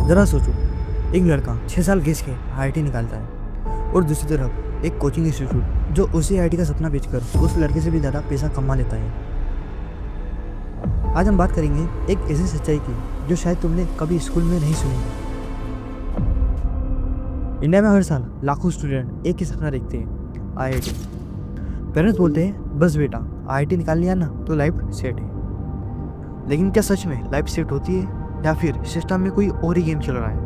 ज़रा सोचो, एक लड़का 6 साल घिस के आईआईटी निकालता है और दूसरी तरफ एक कोचिंग इंस्टीट्यूट जो उसी आईआईटी का सपना बेचकर उस लड़के से भी ज़्यादा पैसा कमा लेता है। आज हम बात करेंगे एक ऐसी सच्चाई की जो शायद तुमने कभी स्कूल में नहीं सुनी। इंडिया में हर साल लाखों स्टूडेंट एक ही सपना देखते हैं, आईआईटी। पेरेंट्स बोलते हैं बस बेटा आईआईटी निकाल लिया ना तो लाइफ सेट है। लेकिन क्या सच में लाइफ सेट होती है या फिर सिस्टम में कोई और ही गेम चल रहा है?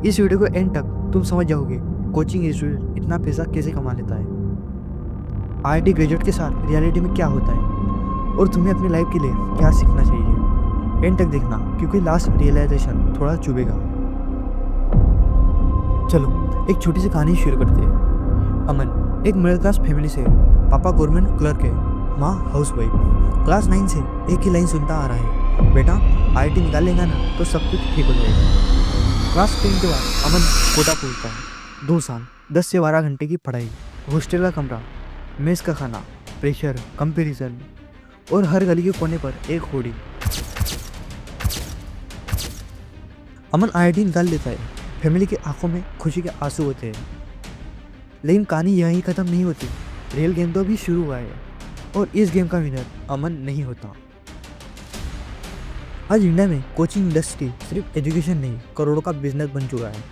इस वीडियो को एंड तक तुम समझ जाओगे कोचिंग इंस्टीट्यूट इतना पैसा कैसे कमा लेता है, आईआईटी ग्रेजुएट के साथ रियलिटी में क्या होता है और तुम्हें अपनी लाइफ के लिए क्या सीखना चाहिए। एंड तक देखना क्योंकि लास्ट रियलाइजेशन थोड़ा चुभेगा। चलो एक छोटी सी कहानी शुरू करते हैं। अमन एक मिडिल क्लास फैमिली से, पापा गवर्नमेंट क्लर्क है, माँ हाउसवाइफ। क्लास 9 से एक ही लाइन सुनता आ रहा है, बेटा आईआईटी निकाल लेगा ना तो सब कुछ ठीक हो जाएगा। क्लास 10 के बाद अमन कोटा पहुंचता है। 2 साल 10 से 12 घंटे की पढ़ाई, हॉस्टल का कमरा, मेस का खाना, प्रेशर, कंपैरिजन और हर गली के कोने पर एक होर्डिंग। अमन आईआईटी निकाल लेता है। फैमिली की आंखों में खुशी के आंसू होते हैं। लेकिन कहानी यहीं खत्म नहीं होती, रियल गेम तो अभी शुरू हुआ है और इस गेम का विनर अमन नहीं होता। आज इंडिया में कोचिंग इंडस्ट्री सिर्फ एजुकेशन नहीं, करोड़ों का बिजनेस बन चुका है।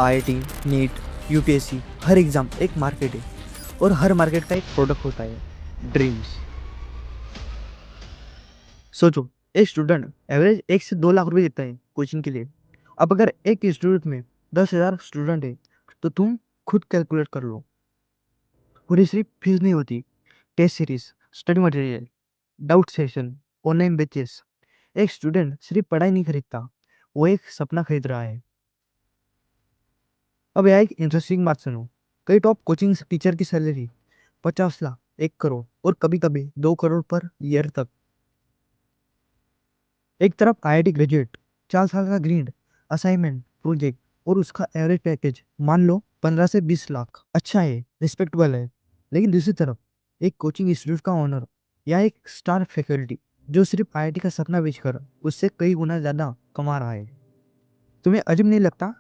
आईआईटी, नीट, यूपीएससी, हर एग्जाम एक मार्केट है और हर मार्केट का एक प्रोडक्ट होता है, ड्रीम्स। सोचो, एक स्टूडेंट एवरेज 1 से 2 लाख रुपए देता है कोचिंग के लिए। अब अगर एक इंस्टीट्यूट में 10,000 स्टूडेंट है तो तुम खुद कैलकुलेट कर लो। पूरी सिर्फ फीस नहीं होती, test series, study material, doubt session, online batches. एक स्टूडेंट सिर्फ पढ़ाई नहीं खरीदता, वो एक सपना खरीद रहा है। अब यह एक इंटरेस्टिंग बात सुनो। कई टॉप कोचिंग टीचर की सैलरी 50 लाख, 1 करोड़ और कभी कभी 2 करोड़ पर ईयर तक। एक तरफ आईआईटी ग्रेजुएट, 4 साल का ग्रीड, असाइनमेंट, प्रोजेक्ट और उसका एवरेज पैकेज मान लो 15 से 20 लाख। अच्छा है, रिस्पेक्टेबल है। लेकिन दूसरी तरफ एक कोचिंग इंस्टीट्यूट का ओनर या एक स्टार फैकल्टी जो सिर्फ आईआईटी का सपना बेचकर उससे कई गुना ज्यादा कमा रहा है। तुम्हें अजीब नहीं लगता?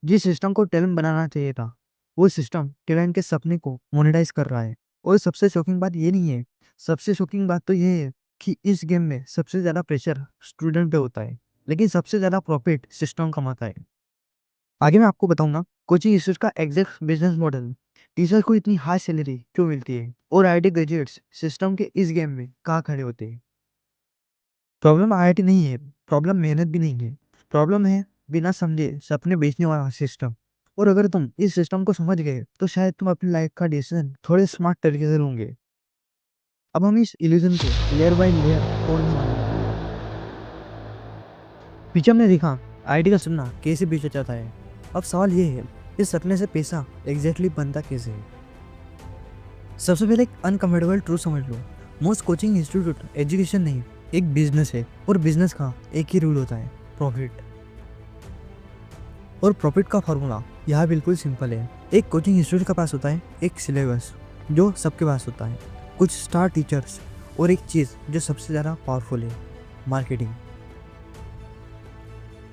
जिस सिस्टम को टैलेंट बनाना चाहिए था, वो सिस्टम टैलेंट के सपने को मोनेटाइज कर रहा है। और सबसे शॉकिंग बात ये नहीं है, सबसे शॉकिंग बात तो ये है कि इस गेम में सबसे ज्यादा प्रेशर स्टूडेंट पे होता है, लेकिन सबसे ज्यादा प्रॉफिट सिस्टम कमाता है। आगे मैं आपको बताऊंगा कोचिंग इंस्टीट्यूट का एग्जैक्ट बिजनेस मॉडल, टीचर को इतनी हाई सैलरी क्यों मिलती है और आईआईटी ग्रेजुएट्स सिस्टम के इस गेम में कहाँ खड़े होते हैं। प्रॉब्लम आईआईटी नहीं है, प्रॉब्लम मेहनत भी नहीं है, प्रॉब्लम है बिना समझे सपने बेचने वाला सिस्टम। और अगर तुम इस सिस्टम को समझ गए तो शायद तुम अपनी लाइफ का डिसीजन थोड़े स्मार्ट तरीके से लोगे। अब हम इस इल्यूजन को लेयर बाय लेयर तोड़ने वाले हैं। पीछे हमने देखा आईआईटी का सपना कैसे बेचा जाता है। अब सवाल ये है, इस सपने से पैसा एग्जैक्टली बनता कैसे है। सबसे पहले एक अनकंफर्टेबल ट्रूथ समझ लो, मोस्ट कोचिंग इंस्टीट्यूट एजुकेशन नहीं, एक बिजनेस है और बिजनेस का एक ही रूल होता है, प्रॉफिट। और प्रॉफिट का फॉर्मूला यहाँ बिल्कुल सिंपल है। एक कोचिंग इंस्टीट्यूट के पास होता है एक सिलेबस जो सबके पास होता है, कुछ स्टार टीचर्स और एक चीज़ जो सबसे ज़्यादा पावरफुल है, मार्केटिंग।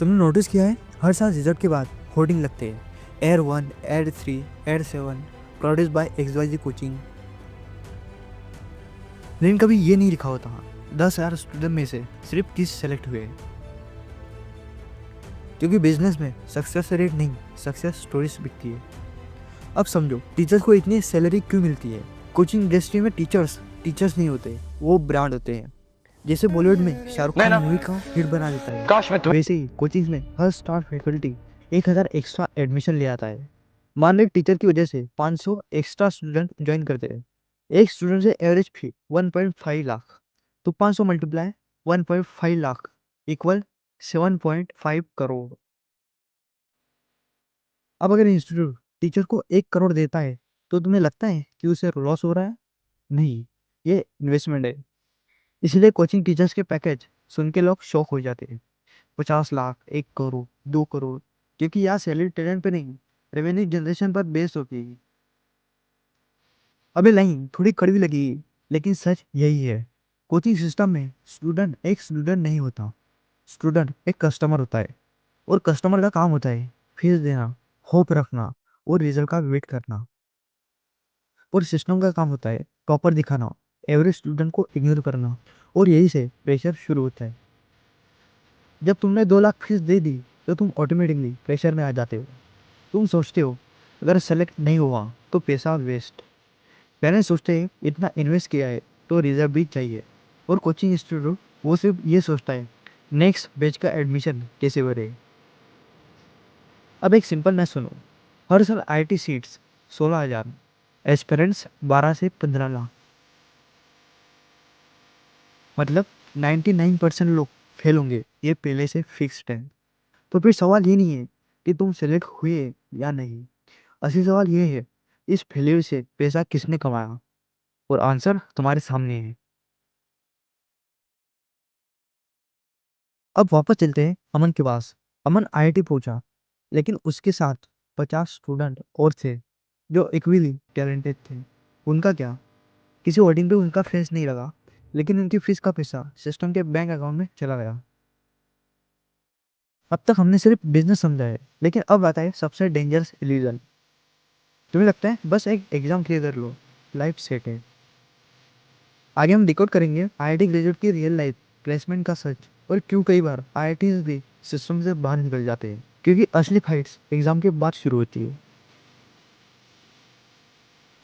तुमने नोटिस किया है हर साल रिजल्ट के बाद होर्डिंग लगते हैं, air 1, air 3, air 7, produce by XYZ coaching. लेकिन कभी ये नहीं लिखा होता 10,000 स्टूडेंट में से सिर्फ 30 सेलेक्ट हुए। क्योंकि बिजनेस में सक्सेस रेट नहीं, सक्सेस स्टोरीज बिकती है। अब समझो टीचर्स को इतनी सैलरी क्यों मिलती है। कोचिंग इंडस्ट्री में टीचर्स नहीं होते, वो ब्रांड होते हैं। जैसे बॉलीवुड में शाहरुख खान मूवी का हिट बना देता है, काश मैं तुम्हें वैसे ही कोचिंग में हर स्टार फैकल्टी 1,000 एक्स्ट्रा एडमिशन ले आता है। मान लो एक टीचर की वजह से 500 एक्स्ट्रा स्टूडेंट ज्वाइन करते हैं। एक स्टूडेंट से एवरेज फी 1.5 लाख, तो 500 मल्टीप्लाई 1.5 लाख इक्वल 7.5 करोड़। अब अगर इंस्टीट्यूट टीचर को 1 करोड़ देता है तो तुम्हें लगता है कि उसे लॉस हो रहा है? नहीं, ये इन्वेस्टमेंट है। इसलिए कोचिंग टीचर्स के पैकेज सुन के लोग शॉक हो जाते हैं। 50 लाख, 1 करोड़, 2 करोड़, क्योंकि यहाँ सैलरी टैलेंट पे नहीं, रेवेन्यू जनरेशन पर बेस्ड होती है। अबे लाइन थोड़ी कड़वी लगी, लेकिन सच यही है। कोचिंग सिस्टम में स्टूडेंट एक स्टूडेंट नहीं होता, स्टूडेंट एक कस्टमर होता है और कस्टमर का काम होता है फीस देना, होप रखना और रिजल्ट का वेट करना। और सिस्टम का काम होता है टॉपर दिखाना, एवरेज स्टूडेंट को इग्नोर करना। और यही से प्रेशर शुरू होता है। जब तुमने 2 लाख फीस दे दी तो तुम ऑटोमेटिकली प्रेशर में आ जाते हो। तुम सोचते हो अगर सेलेक्ट नहीं हुआ तो पैसा वेस्ट। पेरेंट्स सोचते हैं इतना इन्वेस्ट किया है तो रिजल्ट भी चाहिए। और कोचिंग इंस्टीट्यूट वो सिर्फ ये सोचता है नेक्स्ट बैच का एडमिशन कैसे भरे। अब एक सिंपल मैथ सुनो। हर साल आईटी सीट्स 16,000, एस्पिरेंट्स 12 से 15 लाख, मतलब 99% लोग फेल होंगे, ये पहले से फिक्स्ड है। तो फिर सवाल ये नहीं है कि तुम सेलेक्ट हुए या नहीं, असली सवाल ये है इस फेलियर से पैसा किसने कमाया। और आंसर तुम्हारे सामने है। अब वापस चलते हैं अमन के पास। अमन आईआईटी पहुंचा, लेकिन उसके साथ 50 स्टूडेंट और थे जो इक्वली टैलेंटेड थे। उनका क्या? किसी ऑडिटिंग पे उनका फेस नहीं लगा, लेकिन उनकी फीस का पैसा सिस्टम के बैंक अकाउंट में चला गया। अब तक हमने सिर्फ बिजनेस समझा है, लेकिन अब आता है सबसे डेंजरस इल्यूजन। तुम्हें लगता है बस एक एग्जाम क्लियर कर लो, लाइफ सेट है। आगे हम डिकोड करेंगे आईआईटी ग्रेजुएट की रियल लाइफ, प्लेसमेंट का सच, और क्यों कई बार आईआईटी भी सिस्टम से बाहर निकल जाते हैं। क्योंकि असली फाइट्स एग्जाम के बाद शुरू होती है।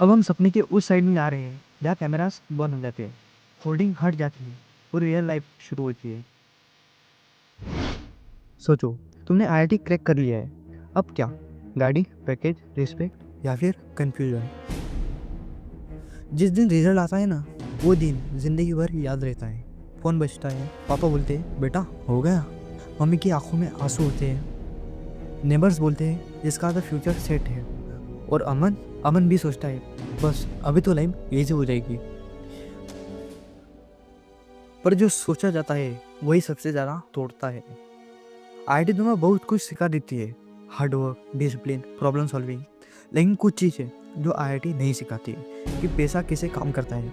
अब हम सपने के उस साइड में आ रहे हैं जहाँ कैमरास बंद हो जाते हैं, होल्डिंग हट जाती है और रियल लाइफ शुरू होती है। सोचो, तुमने आईआईटी क्रैक कर लिया है। अब क्या? गाड़ी, पैकेज, रिस्पेक्ट या फिर कंफ्यूजन? जिस दिन रिजल्ट आता है ना, वो दिन जिंदगी भर याद रहता है। फोन बजता है, पापा बोलते हैं बेटा हो गया। मम्मी की आंखों में आंसू होते हैं। नेबर्स बोलते हैं इसका तो फ्यूचर सेट है। और अमन अमन भी सोचता है बस अभी तो लाइफ यही से हो जाएगी। पर जो सोचा जाता है वही सबसे ज़्यादा तोड़ता है। आईआईटी तुम्हें बहुत कुछ सिखा देती है, हार्डवर्क, डिसिप्लिन, प्रॉब्लम सॉल्विंग। लेकिन कुछ चीज़ है जो आईआईटी नहीं सिखाती, कि पैसा कैसे काम करता है,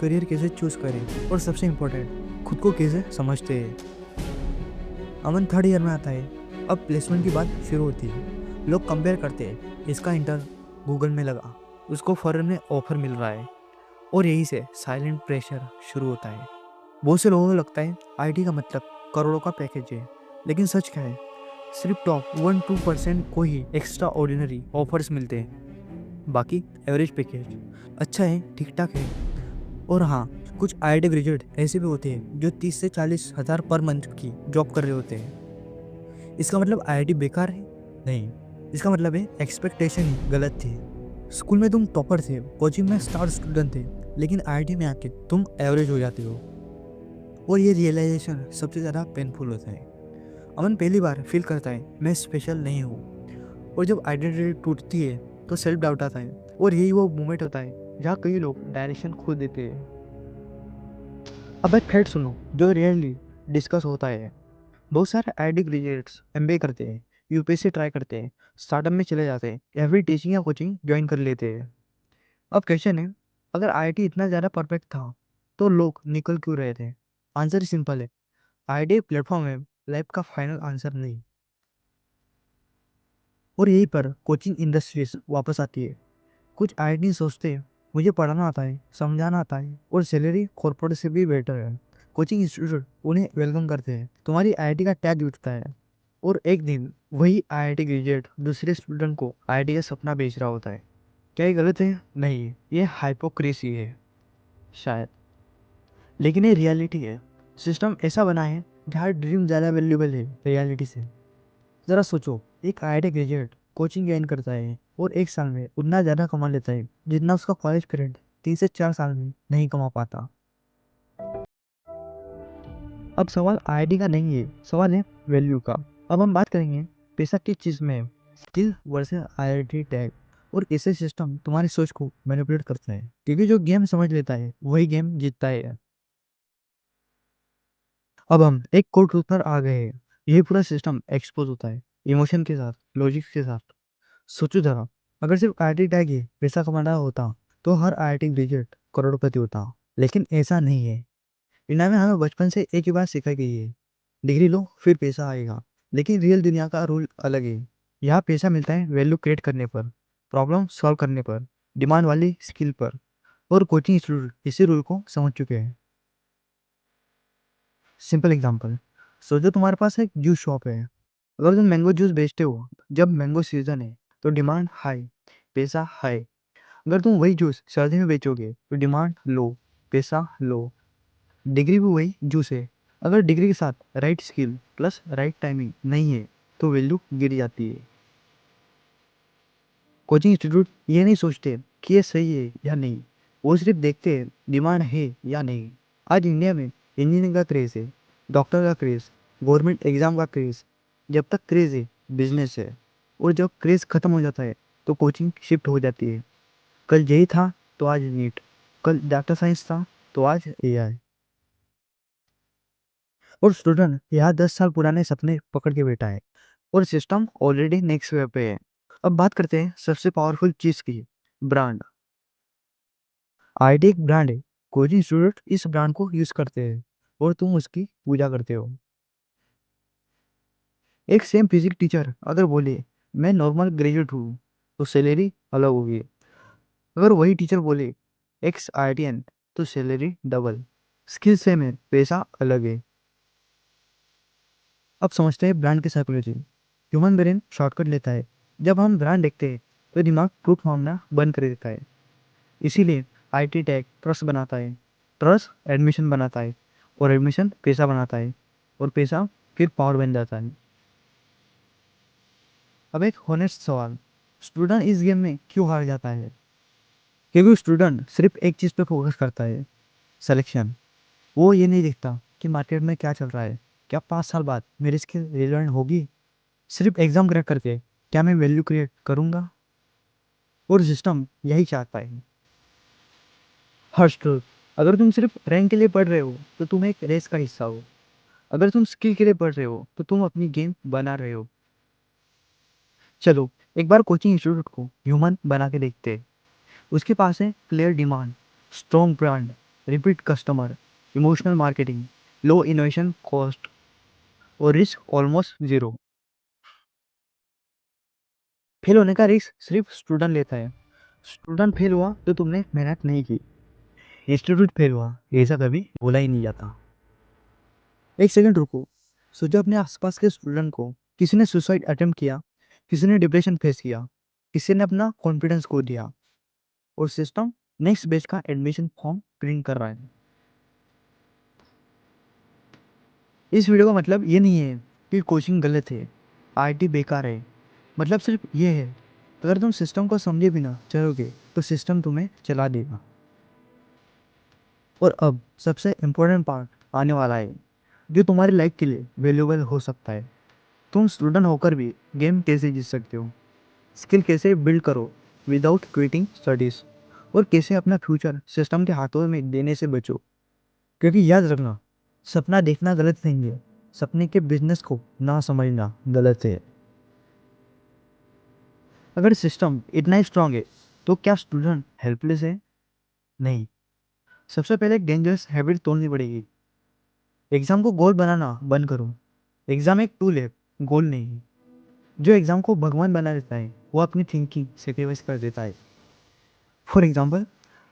करियर कैसे चूज करें, और सबसे इम्पोर्टेंट खुद को कैसे समझते हैं। अमन थर्ड ईयर में आता है। अब प्लेसमेंट की बात शुरू होती है। लोग कंपेयर करते हैं, इसका इंटर्न गूगल में लगा, उसको फॉरेन में ऑफर मिल रहा है। और यही से साइलेंट प्रेशर शुरू होता है। बहुत से लोगों को लगता है आईआईटी का मतलब करोड़ों का पैकेज है, लेकिन सच क्या है? सिर्फ टॉप 1-2% को ही एक्स्ट्रा ऑर्डिनरी ऑफर्स मिलते हैं। बाकी एवरेज पैकेज अच्छा है, ठीक ठाक है। और हाँ, कुछ आईआईटी ग्रेजुएट ऐसे भी होते हैं जो 30 से 40 हज़ार पर मंथ की जॉब कर रहे होते हैं। इसका मतलब आईआईटी बेकार है? नहीं, इसका मतलब है एक्सपेक्टेशन ही गलत थी। स्कूल में तुम टॉपर थे, कोचिंग में स्टार स्टूडेंट थे, लेकिन आईआईटी में आके तुम एवरेज हो जाते हो। और ये रियलाइजेशन सबसे ज़्यादा पेनफुल होता है। अमन पहली बार फील करता है मैं स्पेशल नहीं हूँ। और जब आइडेंटिटी टूटती है तो सेल्फ डाउट आता है। और यही वो मोमेंट होता है जहाँ कई लोग डायरेक्शन खो देते हैं। अब एक फैक्ट सुनो जो रियरली डिस्कस होता है। बहुत सारे आईआईटी ग्रेजुएट्स एमबीए करते हैं, यूपीएससी ट्राई करते हैं, स्टार्टअप में चले जाते हैं या फिर टीचिंग या कोचिंग ज्वाइन कर लेते हैं। अब क्वेश्चन है, अगर आईआईटी इतना ज़्यादा परफेक्ट था तो लोग निकल क्यों रहे थे? आंसर सिंपल है, आईआईटी प्लेटफॉर्म है, लाइफ का फाइनल आंसर नहीं। और यहीं पर कोचिंग इंडस्ट्रीज वापस आती है। कुछ आईआईटी सोचते हैं मुझे पढ़ाना आता है, समझाना आता है, और सैलरी कॉर्पोरेट से भी बेटर है। कोचिंग इंस्टीट्यूट उन्हें वेलकम करते हैं, तुम्हारी आईआईटी का टैग उठता है। और एक दिन वही आईआईटी ग्रेजुएट दूसरे स्टूडेंट को आईआईटी का सपना बेच रहा होता है। क्या ये गलत है? नहीं, ये हाइपोक्रेसी है शायद, लेकिन ये रियलिटी है। सिस्टम ऐसा बना है जहाँ ड्रीम ज़्यादा वैल्यूबल है रियलिटी से। ज़रा सोचो, एक आईआईटी ग्रेजुएट कोचिंग ज्वाइन करता है और एक साल में उतना ज़्यादा कमा लेता है जितना उसका कॉलेज फ्रेंड 3 से 4 साल में नहीं कमा पाता। अब सवाल आईआईटी का नहीं है, सवाल है वैल्यू का। अब हम बात करेंगे पैसा किस चीज़ में है, स्किल वर्सेस आईआईटी टैग, और कैसे सिस्टम तुम्हारी सोच को मैनिपुलेट करता है। क्योंकि जो गेम समझ लेता है वही गेम जीतता है। अब हम एक कोर्ट रूप पर आ गए हैं। यही पूरा सिस्टम एक्सपोज होता है, इमोशन के साथ, लॉजिक के साथ। सोचो जरा, अगर सिर्फ आईआईटी टैग ही पैसा कमाना होता तो हर आईआईटी ग्रेजुएट करोड़पति होता। लेकिन ऐसा नहीं है। इंडिया में हमें बचपन से एक ही बात सिखाई गई है, डिग्री लो फिर पैसा आएगा, लेकिन रियल दुनिया का रूल अलग है। यहाँ पैसा मिलता है वैल्यू क्रिएट करने पर, प्रॉब्लम सॉल्व करने पर, डिमांड वाली स्किल पर। और कोचिंग इंस्टीट्यूट इसी रूल को समझ चुके हैं। सिंपल एग्जांपल, सोचो तुम्हारे पास एक जूस शॉप है। अगर तुम मैंगो जूस बेचते हो, जब मैंगो सीजन है तो डिमांड हाई, पैसा हाई। अगर तुम वही जूस सर्दी में बेचोगे तो डिमांड लो, पैसा लो। डिग्री भी वही जूस है, अगर डिग्री के साथ right skill plus right timing नहीं है तो वैल्यू गिर जाती है। कोचिंग इंस्टीट्यूट ये नहीं सोचते कि ये सही है या नहीं, वो सिर्फ देखते हैं डिमांड है या नहीं। आज इंडिया में इंजीनियरिंग का क्रेज है, डॉक्टर का क्रेज, गवर्नमेंट एग्जाम का क्रेज। जब तक क्रेज है बिजनेस है, और जब क्रेज खत्म हो जाता है तो कोचिंग शिफ्ट हो जाती है। कल जेई था तो आज नीट, कल डाटा साइंस था तो आज एआई। और स्टूडेंट यहाँ 10 साल पुराने सपने पकड़ के बैठा है, और सिस्टम ऑलरेडी नेक्स्ट वे पे है। अब बात करते हैं सबसे पावरफुल चीज की, ब्रांड। आईटी एक ब्रांड है, कोचिंग स्टूडेंट इस ब्रांड को यूज करते हैं और तुम उसकी पूजा करते हो। एक सेम फिजिक्स टीचर अगर बोले मैं नॉर्मल ग्रेजुएट हूँ तो सैलरी अलग होगी। अगर वही टीचर बोले एक्स आईटीएन तो सैलरी डबल। स्किल सेम है, पैसा अलग है। अब समझते हैं ब्रांड की साइकोलॉजी। ह्यूमन ब्रेन शॉर्टकट लेता है। जब हम ब्रांड देखते हैं तो दिमाग प्रूफ मांगना बंद कर देता है। इसीलिए आईटी टैग ट्रस्ट बनाता है, ट्रस्ट एडमिशन बनाता है, और एडमिशन पैसा बनाता है, और पैसा फिर पावर बन जाता है। अब एक होनेस्ट सवाल, स्टूडेंट इस गेम में क्यों हार जाता है? क्योंकि स्टूडेंट सिर्फ एक चीज़ पे फोकस करता है, सिलेक्शन। वो ये नहीं देखता कि मार्केट में क्या चल रहा है, क्या 5 साल बाद मेरी स्किल रिलेवेंट होगी। सिर्फ एग्जाम क्रैक करके क्या मैं वैल्यू क्रिएट करूंगा? और सिस्टम यही चाहता है। हर्ष, अगर तुम सिर्फ रैंक के लिए पढ़ रहे हो तो तुम एक रेस का हिस्सा हो। अगर तुम स्किल के लिए पढ़ रहे हो तो तुम अपनी गेम बना रहे हो। चलो एक बार कोचिंग इंस्टीट्यूट को ह्यूमन बना के देखते हैं। उसके पास है clear demand, strong brand, repeat customer, emotional marketing, low innovation cost, और रिस्क ऑलमोस्ट जीरो। फेल होने का रिस्क सिर्फ स्टूडेंट लेता है। स्टूडेंट फेल हुआ तो तुमने मेहनत नहीं की, इंस्टीट्यूट फेल हुआ ऐसा कभी बोला ही नहीं जाता। एक सेकंड रुको, सोचो अपने आसपास के स्टूडेंट को। किसी ने सुसाइड अटेम्प्ट किया, किसी ने डिप्रेशन फेस किया, किसी ने अपना कॉन्फिडेंस खो दिया, और सिस्टम नेक्स्ट बैच का एडमिशन फॉर्म प्रिंट कर रहा है। इस वीडियो का मतलब ये नहीं है कि कोचिंग गलत है, आईटी बेकार है। मतलब सिर्फ ये है, अगर तुम सिस्टम को समझे बिना चलोगे तो सिस्टम तुम्हें चला देगा। और अब सबसे इम्पोर्टेंट पार्ट आने वाला है, जो तुम्हारी लाइफ के लिए वैल्यूएबल हो सकता है। तुम स्टूडेंट होकर भी गेम कैसे जीत सकते हो, स्किल कैसे बिल्ड करो विदाउट क्विटिंग स्टडीज, और कैसे अपना फ्यूचर सिस्टम के हाथों में देने से बचो। क्योंकि याद रखना, सपना देखना गलत नहीं है, सपने के बिजनेस को ना समझना गलत है। अगर सिस्टम इतना ही स्ट्रांग है तो क्या स्टूडेंट हेल्पलेस है? नहीं। सबसे पहले एक डेंजरस हैबिट तोड़नी पड़ेगी। एग्जाम को गोल बनाना बंद करो। एग्जाम एक टूल है, गोल नहीं। जो एग्जाम को भगवान बना देता है वो अपनी थिंकिंग सेक्रीफाइस कर देता है। फॉर एग्जाम्पल,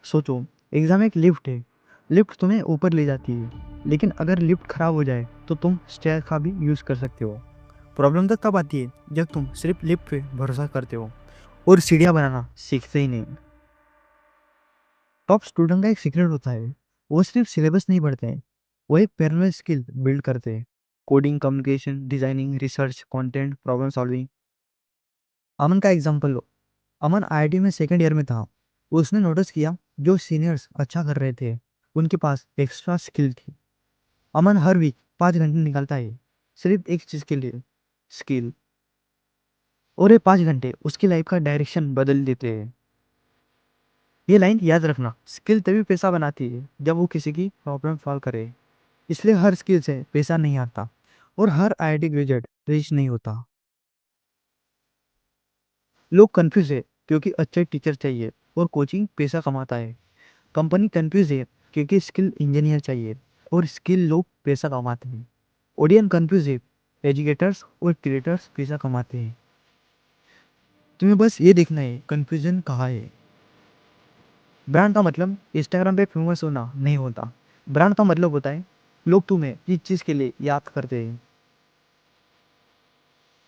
सोचो एग्जाम एक लिफ्ट है। लिफ्ट तुम्हें ऊपर ले जाती है, लेकिन अगर लिफ्ट खराब हो जाए तो तुम स्टेयर का भी यूज़ कर सकते हो। प्रॉब्लम तो तब आती है जब तुम सिर्फ लिफ्ट पे भरोसा करते हो और सीढ़ियाँ बनाना सीखते ही नहीं। टॉप स्टूडेंट का एक सीक्रेट होता है, वो सिर्फ सिलेबस नहीं पढ़ते हैं, वो एक पैरेलल स्किल बिल्ड करते हैं। Coding, communication, designing, research, content, problem solving. Aman का एग्जांपल लो। अमन आईआईटी में सेकंड ईयर में था। उसने नोटिस किया जो सीनियर्स अच्छा कर रहे थे उनके पास एक्स्ट्रा स्किल थी। अमन हर वीक 5 घंटे निकालता है सिर्फ एक चीज़ के लिए, स्किल। और ये 5 घंटे उसकी लाइफ का डायरेक्शन बदल देते हैं। ये लाइन याद रखना, स्किल तभी पैसा बनाती है जब वो किसी की प्रॉब्लम सॉल्व करे। इसलिए हर स्किल से पैसा नहीं आता, और हर आईआईटी ग्रेजुएट रिच नहीं होता। लोग कंफ्यूज है क्योंकि अच्छे टीचर चाहिए और कोचिंग पैसा कमाता है। कंपनी कंफ्यूज है क्योंकि स्किल इंजीनियर चाहिए और स्किल लोग पैसा कमाते हैं। ऑडियंस कंफ्यूज, एजुकेटर्स और क्रिएटर्स पैसा कमाते हैं। तुम्हें बस ये देखना है कंफ्यूजन कहाँ है। ब्रांड का मतलब इंस्टाग्राम पे फेमस होना नहीं होता। ब्रांड का मतलब होता है लोग तुम्हें किस चीज़ के लिए याद करते हैं।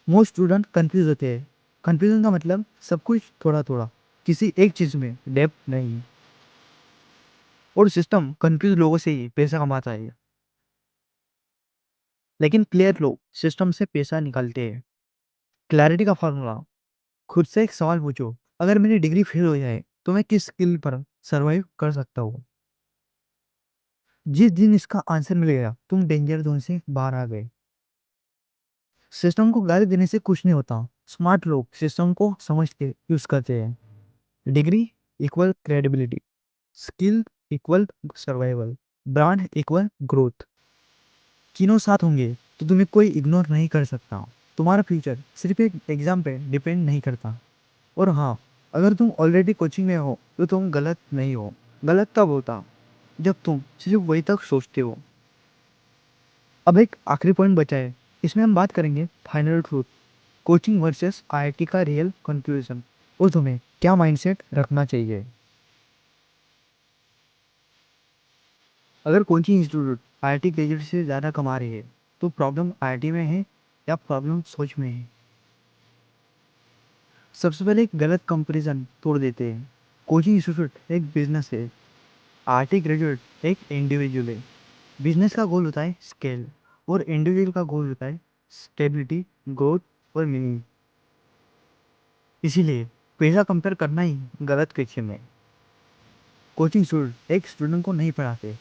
मोस्ट स्टूडेंट कंफ्यूज होते हैं। कंफ्यूजन का मतलब सब कुछ थोड़ा थोड़ा, किसी एक चीज़ में डेप्थ नहीं। और सिस्टम कंफ्यूज लोगों से ही पैसा कमाता है, लेकिन क्लियर लोग सिस्टम से पैसा निकालते हैं। क्लैरिटी का फॉर्मूला, खुद से एक सवाल पूछो, अगर मेरी डिग्री फेल हो जाए तो मैं किस स्किल पर सर्वाइव कर सकता हूँ। जिस दिन इसका आंसर मिल गया तुम डेंजर जोन से बाहर आ गए। सिस्टम को गाली देने से कुछ नहीं होता। स्मार्ट लोग सिस्टम को समझ के यूज करते हैं। Degree equal credibility, skill equal survival, brand equal growth. तीनों साथ होंगे तो तुम्हें कोई इग्नोर नहीं कर सकता। तुम्हारा फ्यूचर सिर्फ एक एग्जाम पे डिपेंड नहीं करता। और हाँ, अगर तुम ऑलरेडी कोचिंग में हो तो तुम गलत नहीं हो। गलत तब होता जब तुम सिर्फ वही तक सोचते हो। अब एक आखिरी पॉइंट बचा है, इसमें हम बात करेंगे final truth, coaching versus IIT का रियल कंक्लूजन, और तुम्हें क्या माइंडसेट रखना चाहिए। अगर कोचिंग इंस्टीट्यूट आईआईटी ग्रेजुएट से ज़्यादा कमा रही है तो प्रॉब्लम आईआईटी में है या प्रॉब्लम सोच में है। सबसे पहले एक गलत कंपैरिजन तोड़ देते हैं। कोचिंग इंस्टीट्यूट एक बिजनेस है, आईआईटी ग्रेजुएट एक इंडिविजुअल है। बिजनेस का गोल होता है स्केल और इंडिविजुअल का गोल होता है स्टेबिलिटी, ग्रोथ और मीनिंग। इसीलिए पैसा कंपेयर करना ही गलत क्वेश्चन है। कोचिंग स्टूडेंट एक स्टूडेंट को नहीं पढ़ाते,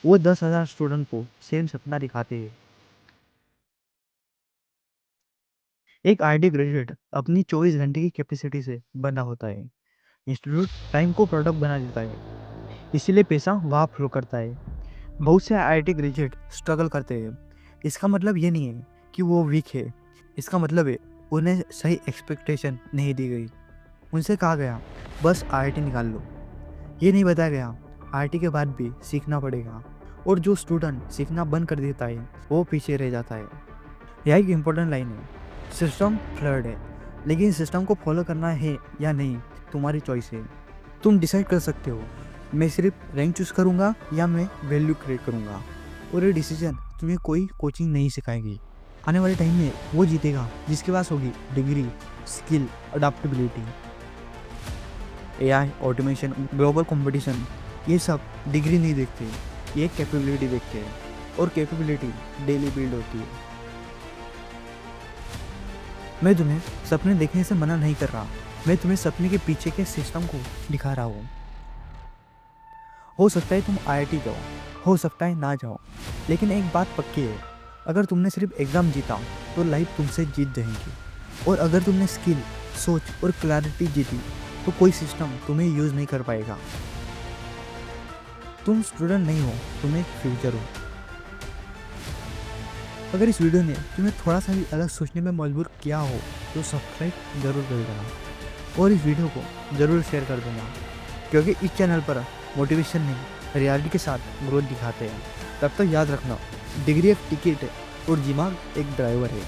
वो 10,000 स्टूडेंट को सेम सपना दिखाते हैं। एक आईआईटी ग्रेजुएट अपनी 24 घंटे की कैपेसिटी से बना होता है। इंस्टीट्यूट टाइम को प्रोडक्ट बना देता है, इसीलिए पैसा वहाँ फ्लो करता है। बहुत से आईआईटी ग्रेजुएट स्ट्रगल करते हैं। इसका मतलब ये नहीं है कि वो वीक है, इसका मतलब है उन्हें सही एक्सपेक्टेशन नहीं दी गई। उनसे कहा गया बस आईआईटी निकाल लो, ये नहीं बताया गया आईआईटी के बाद भी सीखना पड़ेगा। और जो स्टूडेंट सीखना बंद कर देता है वो पीछे रह जाता है। यह एक इम्पोर्टेंट लाइन है, सिस्टम फ्लड है, लेकिन सिस्टम को फॉलो करना है या नहीं तुम्हारी चॉइस है। तुम डिसाइड कर सकते हो, मैं सिर्फ रैंक चूज करूँगा या मैं वैल्यू क्रिएट करूँगा। और ये डिसीजन तुम्हें कोई कोचिंग नहीं सिखाएगी। आने वाले टाइम में वो जीतेगा जिसके पास होगी degree, skill, adaptability. AI, automation, global competition, ये सब डिग्री नहीं देखते, ये कैपेबिलिटी देखते हैं। और कैपेबिलिटी डेली बिल्ड होती है। मैं तुम्हें सपने देखने से मना नहीं कर रहा, मैं तुम्हें सपने के पीछे के सिस्टम को दिखा रहा हूँ। हो सकता है तुम आईआईटी जाओ, हो सकता है ना जाओ, लेकिन एक बात पक्की है, अगर तुमने सिर्फ एग्ज़ाम जीता तो लाइफ तुमसे जीत जाएगी। और अगर तुमने स्किल, सोच और क्लैरिटी जीती तो कोई सिस्टम तुम्हें यूज़ नहीं कर पाएगा। तुम स्टूडेंट नहीं हो, तुम एक फ्यूचर हो। अगर इस वीडियो ने तुम्हें थोड़ा सा भी अलग सोचने में मजबूर किया हो तो सब्सक्राइब जरूर कर देना और इस वीडियो को ज़रूर शेयर कर देना, क्योंकि इस चैनल पर मोटिवेशन नहीं, रियलिटी के साथ ग्रोथ दिखाते हैं। तब तक याद रखना, डिग्री एक टिकट है और दिमाग एक ड्राइवर है।